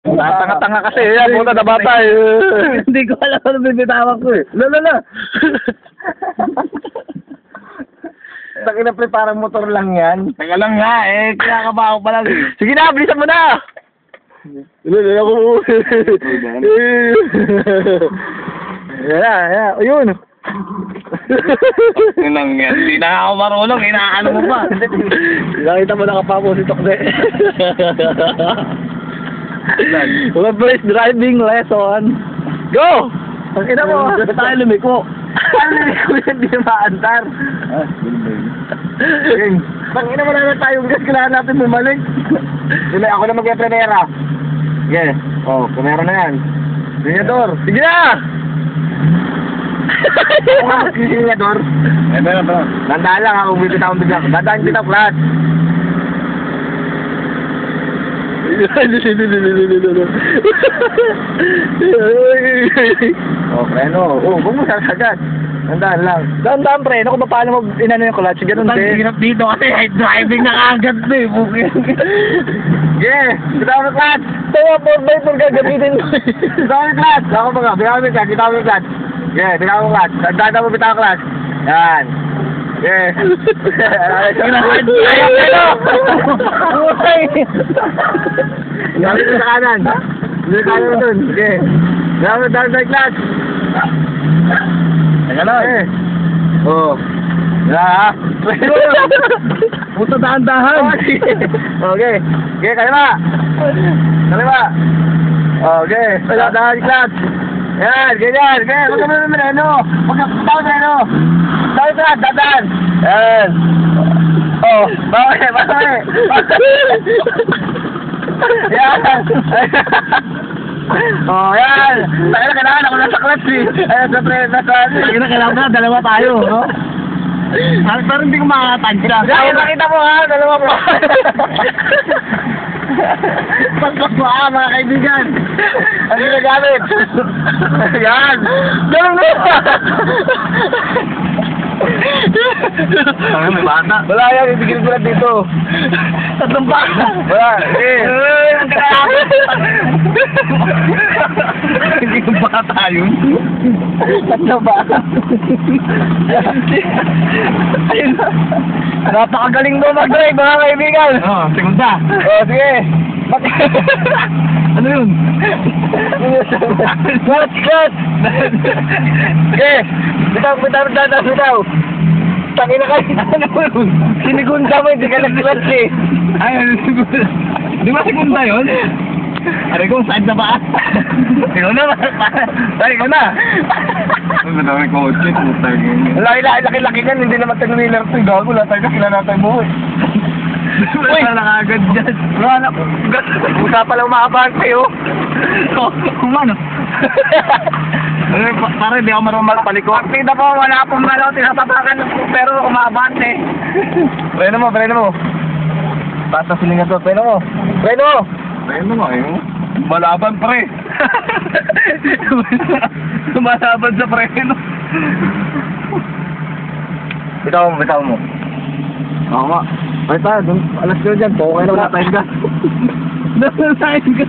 Tanga-tanga kasi. Yan, puta na bata eh. Hindi ko alam ano bibitawan ko eh. Lala. Taki na pre, parang motor lang yan. Teka lang nga eh. Kinakabahan ko pa lang eh. Sige na, bilisan mo na! Lala ako. Yan. Ayun. Nang yan. Hindi na ako marunong. Inaano mo pa. Nakita mo nakapapo si Tokde. Mga first driving lesson. Go! Ang ina mo, ba't tayo lumiko? Paano lumiko yan, di maandar? Ang ina mo na tayong gas, kailangan natin bumalik. Ako na mag-premera. Sige, premera na yan. Sinyador, sige na! Sinyador. Dandaan lang ako, bibitaw ang bigla. Dandaan bitaw, class. Preno. Huwag mo sasagad. Dandaan lang. Dandaan, preno. Kung paano mo inano yung clutch, ganun din. Hirap dito kasi high driving na agad na eh. Yeah, bitaw ang clutch. Tawa, 4x4 gagamitin mo. Bitaw ang clutch. Ako ba nga, bitaw ang clutch, bitaw ang clutch. Yeah, bitaw ang clutch. Dandaan mo bitaw ang clutch. Yan. Yeah. Gamit mo sa kanan. Hindi ka naman dun. Okay. Gamit mo down sa class. Teka lang. Ha? Puta dahan-dahan. Okay. Okay, kaliwa. Okay. Dahan class. Yan, ganyan. Okay, huwag ka mo naman ano. Huwag ka tawag na ano. Tawag na, dadan. Yan. Bawi. Yan. Yan. Kailangan ako nasa clutch eh. Kailangan na, dalawa tayo, no? Pero hindi ko makakatansya. Nakita mo ha, dalawa mo. Pagkas mo mga kaibigan. Ano ginagamit? Yan. Ganun mo. May bata. Wala yan, ibigil ko lang dito. Tatlong bata. Wala, Hindi ko bata yun. Tatlong bata. Napakagaling mo mag-drive mga kaibigan. Segunda. Sige. Ano yun? Cut! Okay. Bitaw. Tangina ka. Ano yun? Sinigunda mo, hindi ka nag-clutch eh. Ay, segunda. Di ba segunda yun? Aray ko, saan na ba? Ikaw na. Ikaw na. Ang madami kotse, tumutay yun. Laki-laki kan, hindi naman tayo nilang ito. Gago, wala tayo nakilala natin mo eh. Uy! Wala ka agad dyan. Wala na. Usa pala umakabahan kayo. Kumano? Para hindi ako marunong magpalikot. Kita po, wala pong malo, tinatapakan pero umakabahan eh. Preno mo. Basta silingan to, preno mo. Ayun mo, malaban pre. Malaban sa preno. Bitaw mo. Oo nga. Ay tayo, alas nyo dyan, okay na wala tayong gas. Wala tayong gas.